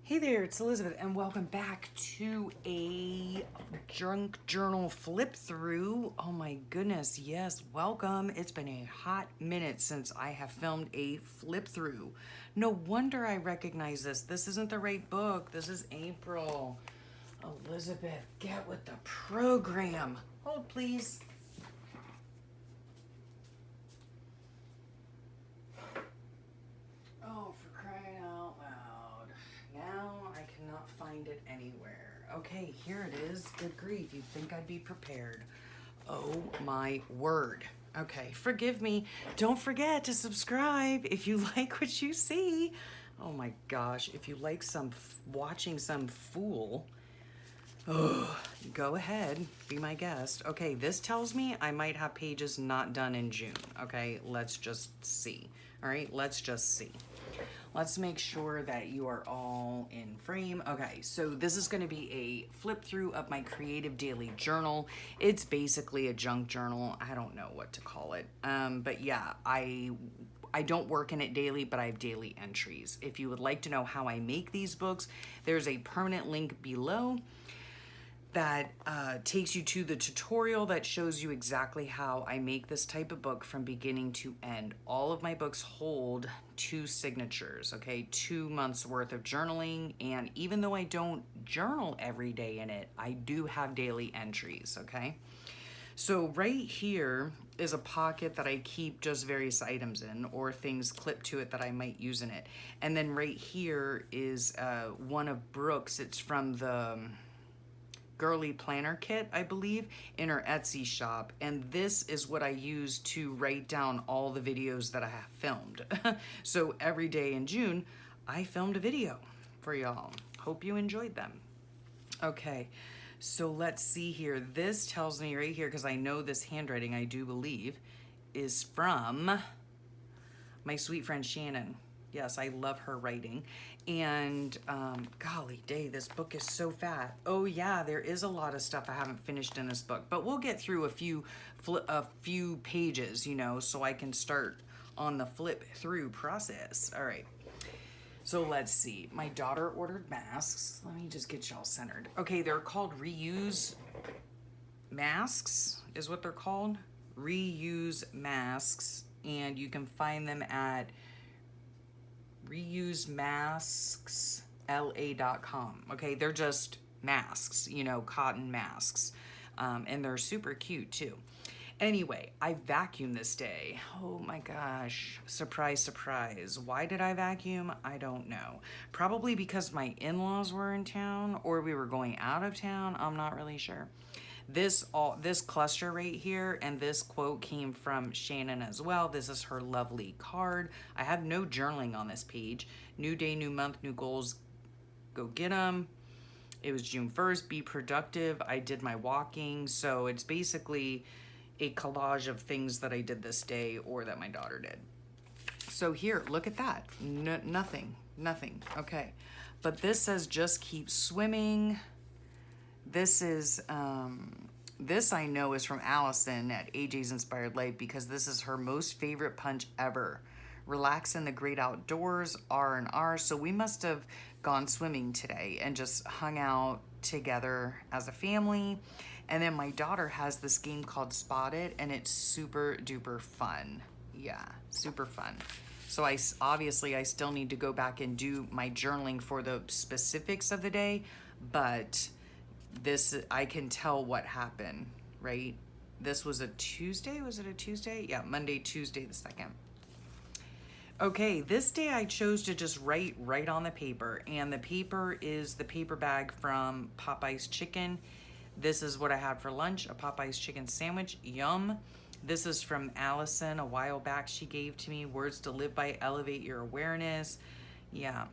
Hey there, it's Elizabeth, and welcome back to a junk journal flip through. Oh my goodness, yes, welcome. It's been a hot minute since I have filmed a flip through. No wonder I recognize this. This isn't the right book. This is April. Elizabeth, get with the program. Hold, please. Oh, for crying out loud. Now I cannot find it anywhere. Okay, here it is. Good grief, you'd think I'd be prepared. Oh my word. Okay, forgive me. Don't forget to subscribe if you like what you see. Oh my gosh, if you like watching some fool, oh, go ahead, be my guest. Okay, this tells me I might have pages not done in June. Okay, let's just see. All right, let's just see. Let's make sure that you are all in frame. Okay, so this is going to be a flip through of my creative daily journal. It's basically a junk journal. I don't know what to call it. But yeah, I don't work in it daily, but I have daily entries. If you would like to know how I make these books, there's a permanent link below that takes you to the tutorial that shows you exactly how I make this type of book from beginning to end. All of my books hold 2 signatures, okay? 2 months worth of journaling, and even though I don't journal every day in it, I do have daily entries, okay? So right here is a pocket that I keep just various items in or things clipped to it that I might use in it. And then right here is one of Brooke's. It's from the Girly Planner Kit, I believe, in her Etsy shop. And this is what I use to write down all the videos that I have filmed. So every day in June, I filmed a video for y'all. Hope you enjoyed them. Okay, so let's see here. This tells me right here, because I know this handwriting, I do believe, is from my sweet friend Shannon. Yes, I love her writing. And golly day, this book is so fat. Oh yeah, there is a lot of stuff I haven't finished in this book, but we'll get through a few pages, you know, so I can start on the flip through process. All right. So let's see. My daughter ordered masks. Let me just get y'all centered. Okay, they're called reuse masks, is what they're called. Reuse masks, and you can find them at reusemasksla.com. Okay, they're just masks, you know, cotton masks, and they're super cute too. Anyway, I vacuumed this day. Oh my gosh, surprise, surprise. Why did I vacuum? I don't know. Probably because my in-laws were in town or we were going out of town. I'm not really sure. This cluster right here and this quote came from Shannon as well. This is her lovely card. I have no journaling on this page. New day, new month, new goals. Go get them. It was June 1st. Be productive. I did my walking. So it's basically a collage of things that I did this day or that my daughter did. So here, look at that. Nothing. Okay. But this says just keep swimming. This is, this I know is from Allison at AJ's Inspired Life because this is her most favorite punch ever. Relax in the great outdoors, R&R. So we must have gone swimming today and just hung out together as a family. And then my daughter has this game called Spot It, and it's super duper fun. Yeah, super fun. So I still need to go back and do my journaling for the specifics of the day, but this, I can tell what happened, right? This was a Tuesday, was it a Tuesday? Yeah, Monday, Tuesday the 2nd. Okay, this day I chose to just write right on the paper, and the paper is the paper bag from Popeye's Chicken. This is what I had for lunch, a Popeye's chicken sandwich, yum. This is from Allison a while back. She gave to me, words to live by, elevate your awareness. Yeah,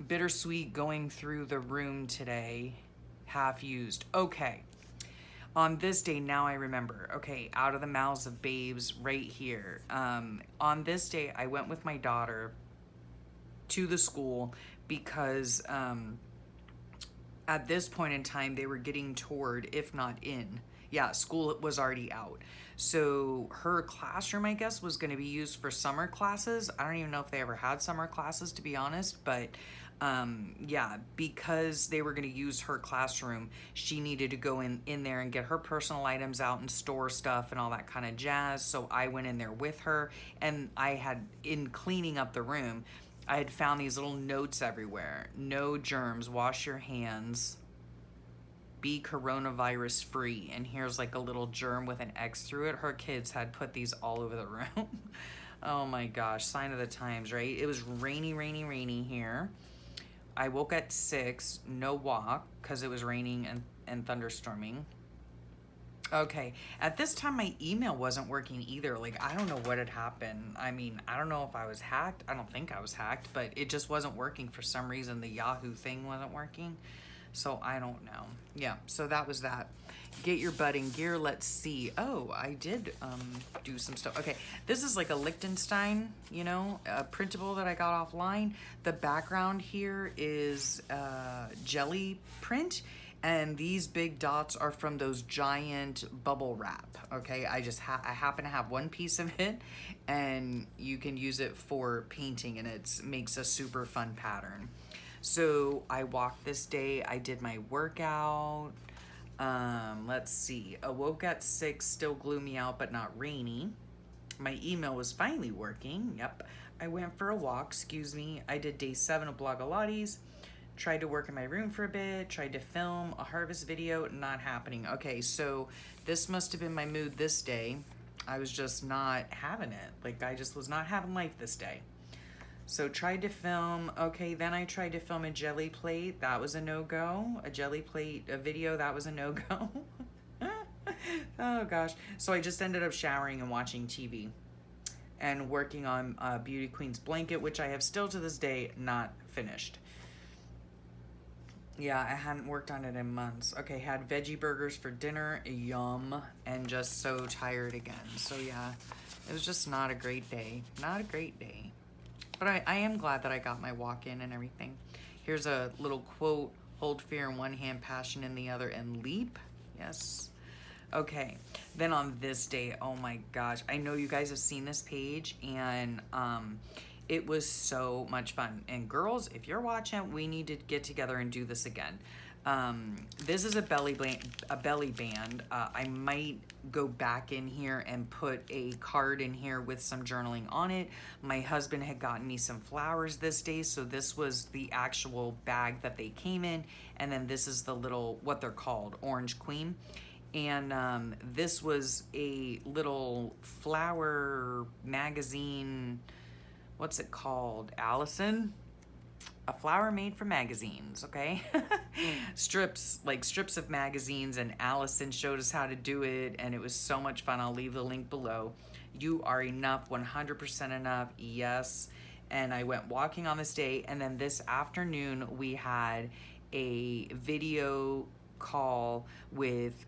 bittersweet going through the room today, half used. Okay, on this day, now I remember, okay, out of the mouths of babes right here. On this day, I went with my daughter to the school because at this point in time, they were getting toured, if not in, Yeah, school was already out. So her classroom, I guess, was going to be used for summer classes. I don't even know if they ever had summer classes, to be honest, but yeah, because they were going to use her classroom, she needed to go in there and get her personal items out and store stuff and all that kind of jazz. So I went in there with her, and I had, in cleaning up the room, I had found these little notes everywhere. No germs, wash your hands, be coronavirus free, and here's like a little germ with an X through it. Her kids had put these all over the room. Oh my gosh, sign of the times, right? It was rainy, rainy, rainy here. I woke at 6, no walk, because it was raining and thunderstorming. Okay, at this time my email wasn't working either. Like, I don't know what had happened. I mean, I don't know if I was hacked. I don't think I was hacked, but it just wasn't working for some reason. The Yahoo thing wasn't working. So I don't know. Yeah, so that was that. Get your butt in gear. Let's see. Oh, I did do some stuff. Okay, this is like a Liechtenstein, you know, a printable that I got offline. The background here is jelly print, and these big dots are from those giant bubble wrap. Okay, I happen to have one piece of it, and you can use it for painting, and it makes a super fun pattern. So I walked this day. I did my workout. Let's see. Awoke at 6, still gloomy out, but not rainy. My email was finally working. Yep. I went for a walk. Excuse me. I did day 7 of Blogilates. Tried to work in my room for a bit. Tried to film a harvest video. Not happening. Okay, so this must have been my mood this day. I was just not having it. Like, I just was not having life this day. So tried to film, okay, then I tried to film a jelly plate. That was a no-go. A jelly plate, a video, that was a no-go. Oh gosh. So I just ended up showering and watching TV and working on Beauty Queen's blanket, which I have still to this day not finished. Yeah, I hadn't worked on it in months. Okay, had veggie burgers for dinner, yum, and just so tired again. So yeah, it was just not a great day. Not a great day. But I am glad that I got my walk in and everything. Here's a little quote: hold fear in one hand, passion in the other, and leap. Yes. Okay. Then on this day, oh my gosh, I know you guys have seen this page, and it was so much fun. And girls, if you're watching, we need to get together and do this again. This is a belly band. I might go back in here and put a card in here with some journaling on it. My husband had gotten me some flowers this day, so this was the actual bag that they came in, and then this is the little, what they're called, Orange Queen. And this was a little flower magazine, what's it called, Allison? A flower made for magazines, okay? strips of magazines, and Allison showed us how to do it, and it was so much fun. I'll leave the link below. You are enough, 100% enough, yes. And I went walking on this day, and then this afternoon we had a video call with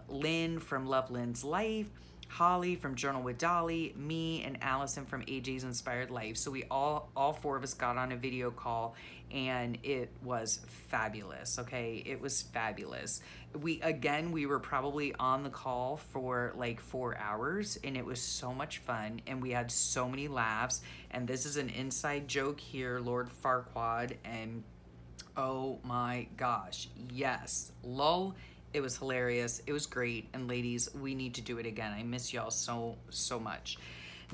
Lynn from Love Lynn's Life, Holly from Journal with Dolly, me, and Allison from AJ's Inspired Life. So we all 4 of us got on a video call, and it was fabulous. Okay, it was fabulous. We were probably on the call for like 4 hours, and it was so much fun, and we had so many laughs. And this is an inside joke here, Lord Farquaad, and oh my gosh, yes, lol. It was hilarious. It was great. And ladies, we need to do it again. I miss y'all so much.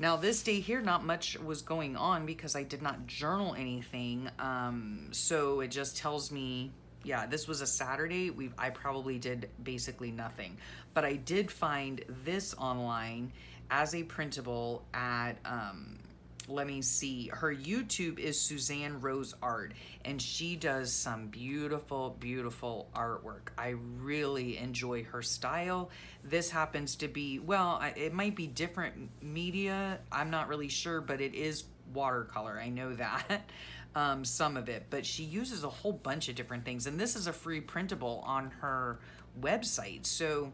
Now this day here, not much was going on because I did not journal anything. So it just tells me, yeah, this was a Saturday. I probably did basically nothing. But I did find this online as a printable at, let me see, her YouTube is Suzanne Rose Art, and she does some beautiful, beautiful artwork. I really enjoy her style. This happens to be, well, it might be different media, I'm not really sure, but it is watercolor, I know that. Some of it, but she uses a whole bunch of different things, and this is a free printable on her website, so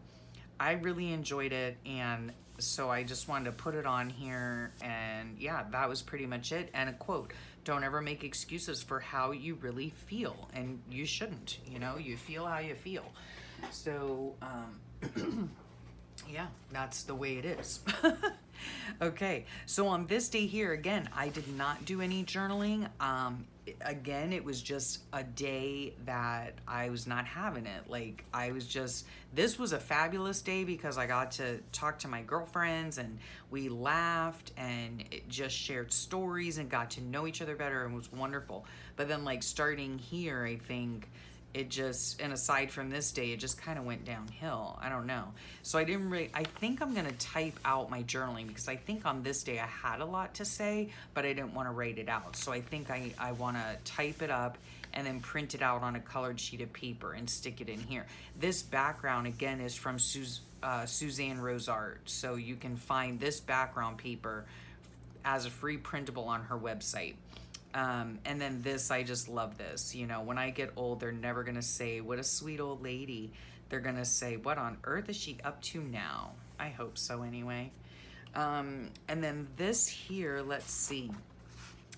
I really enjoyed it, and so I just wanted to put it on here, and yeah, that was pretty much it. And a quote: don't ever make excuses for how you really feel, and you shouldn't, you know, you feel how you feel. So Yeah, that's the way it is. Okay, so on this day here, again, I did not do any journaling. Again, it was just a day that I was not having it. Like, this was a fabulous day because I got to talk to my girlfriends and we laughed and it just shared stories and got to know each other better and was wonderful. But then, like, starting here, I think it just, and aside from this day, it just kind of went downhill. I don't know. So I think I'm going to type out my journaling because I think on this day I had a lot to say, but I didn't want to write it out. So I think I want to type it up and then print it out on a colored sheet of paper and stick it in here. This background, again, is from Suzanne Rose Art. So you can find this background paper as a free printable on her website. And then this, I just love this. You know, when I get old, they're never going to say, what a sweet old lady. They're going to say, what on earth is she up to now? I hope so anyway. And then this here, let's see.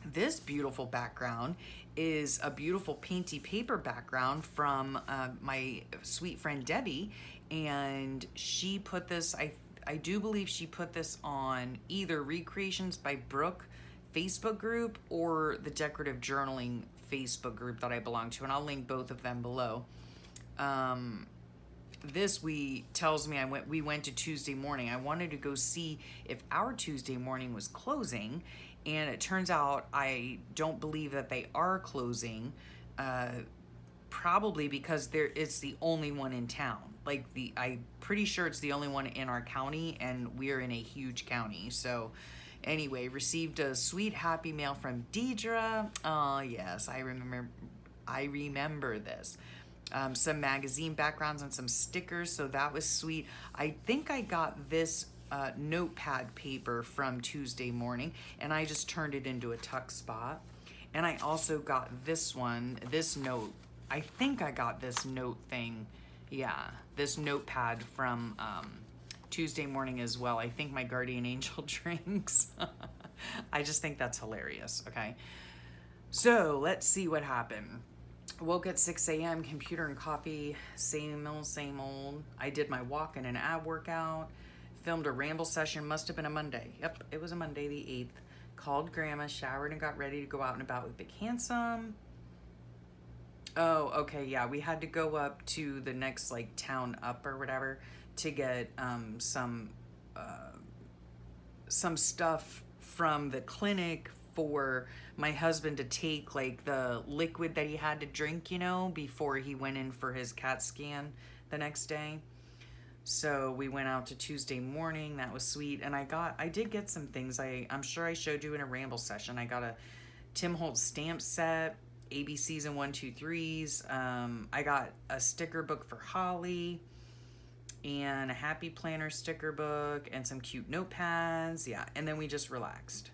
This beautiful background is a beautiful painty paper background from my sweet friend Debbie. And she put this, I do believe she put this on either Recreations by Brooke Facebook group or the Decorative Journaling Facebook group that I belong to, and I'll link both of them below. Tells me we went to Tuesday morning. I wanted to go see if our Tuesday morning was closing, and it turns out I don't believe that they are closing, probably because it's the only one in town. Like I'm pretty sure it's the only one in our county, and we're in a huge county, so. Anyway, received a sweet happy mail from Deidre. Oh yes, I remember this. Some magazine backgrounds and some stickers, so that was sweet. I think I got this notepad paper from Tuesday morning, and I just turned it into a tuck spot. And I also got this note. I think I got this note thing. Yeah, this notepad from Tuesday morning as well. I think my guardian angel drinks. I just think that's hilarious. Okay, so let's see what happened. Woke at 6 a.m. Computer and coffee, same old. I did my walk and an ab workout. Filmed a ramble session. Must have been a Monday. Yep, it was a Monday the 8th. Called grandma, showered, and got ready to go out and about with Big Handsome. Oh, okay, yeah, we had to go up to the next like town up or whatever to get some stuff from the clinic for my husband to take, like the liquid that he had to drink, you know, before he went in for his CAT scan the next day. So we went out to Tuesday morning. That was sweet. And I did get some things. I'm sure I showed you in a ramble session. I got a Tim Holtz stamp set, ABCs and 1, 2, 3s. I got a sticker book for Holly and a Happy Planner sticker book and some cute notepads. Yeah, and then we just relaxed.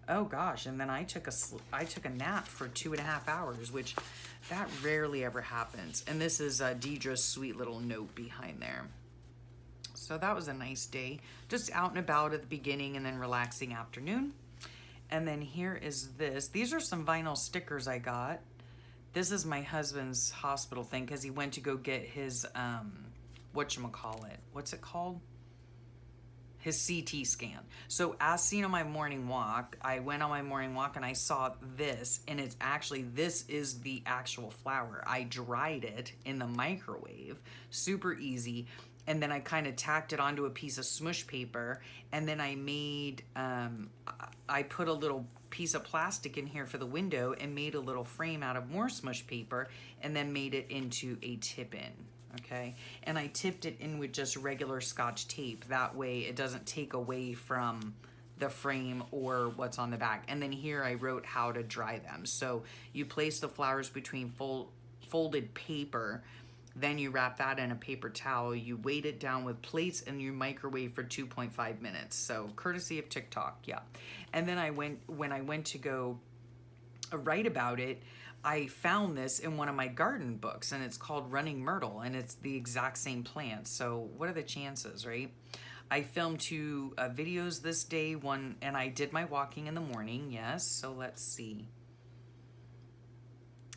Oh gosh, and then I took a nap for 2.5 hours, which that rarely ever happens. And this is Deidre's sweet little note behind there. So that was a nice day. Just out and about at the beginning and then relaxing afternoon. And then here is this. These are some vinyl stickers I got. This is my husband's hospital thing because he went to go get his, whatchamacallit? What's it called? His CT scan. So as seen on my morning walk, I went on my morning walk and I saw this, and this is the actual flower. I dried it in the microwave, super easy. And then I kind of tacked it onto a piece of smush paper, and then I made, I put a little piece of plastic in here for the window and made a little frame out of more smush paper, and then made it into a tip-in, okay? And I tipped it in with just regular Scotch tape. That way it doesn't take away from the frame or what's on the back. And then here I wrote how to dry them. So you place the flowers between folded paper. Then you wrap that in a paper towel, you weight it down with plates, and you microwave for 2.5 minutes. So courtesy of TikTok, yeah. And then when I went to go write about it, I found this in one of my garden books, and it's called Running Myrtle, and it's the exact same plant. So what are the chances, right? I filmed 2 videos this day, and I did my walking in the morning, yes. So let's see.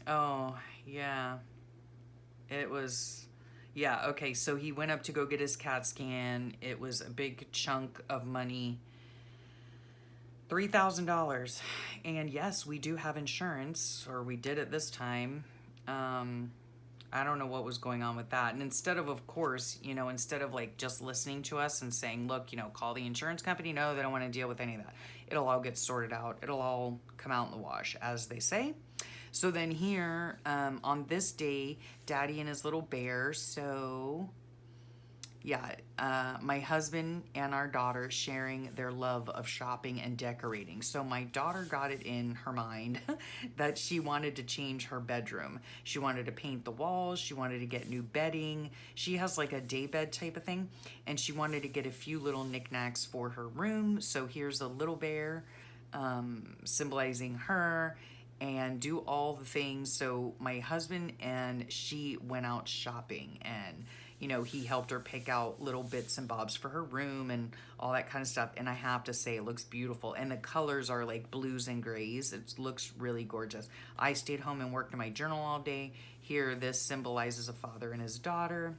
Oh, yeah. It was, Yeah, okay, so he went up to go get his CAT scan. It was a big chunk of money, $3,000. And yes, we do have insurance, or we did at this time. Um, I don't know what was going on with that. And instead of course, you know, instead of like just listening to us and saying, look, you know, call the insurance company, no, they don't want to deal with any of that. It'll all get sorted out. It'll all come out in the wash, as they say. So then here, on this day, Daddy and his little bear, so yeah, my husband and our daughter sharing their love of shopping and decorating. So my daughter got it in her mind that she wanted to change her bedroom. She wanted to paint the walls. She wanted to get new bedding. She has like a day bed type of thing, and she wanted to get a few little knickknacks for her room. So here's a little bear symbolizing her, and do all the things. So my husband and she went out shopping, and you know, he helped her pick out little bits and bobs for her room and all that kind of stuff. And I have to say, it looks beautiful. And the colors are like blues and grays. It looks really gorgeous. I stayed home and worked in my journal all day. Here, this symbolizes a father and his daughter.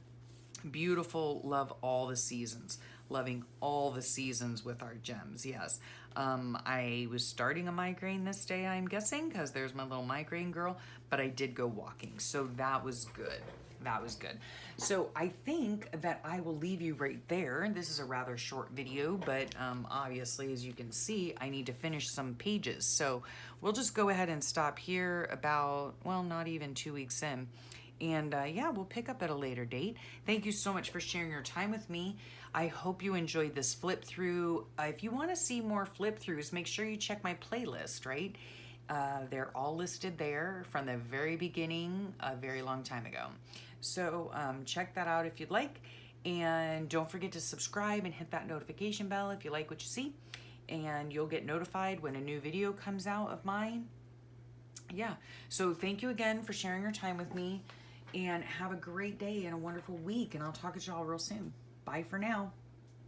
Beautiful. Love all the seasons. Loving all the seasons with our gems. Yes. I was starting a migraine this day, I'm guessing, because there's my little migraine girl, but I did go walking. So that was good. That was good. So I think that I will leave you right there. This is a rather short video, but obviously, as you can see, I need to finish some pages. So we'll just go ahead and stop here about, well, not even 2 weeks in. And yeah, we'll pick up at a later date. Thank you so much for sharing your time with me. I hope you enjoyed this flip through. If you want to see more flip throughs, make sure you check my playlist, right? They're all listed there from the very beginning, a very long time ago. So check that out if you'd like. And don't forget to subscribe and hit that notification bell if you like what you see. And you'll get notified when a new video comes out of mine. Yeah, so thank you again for sharing your time with me. And have a great day and a wonderful week. And I'll talk to y'all real soon. Bye for now.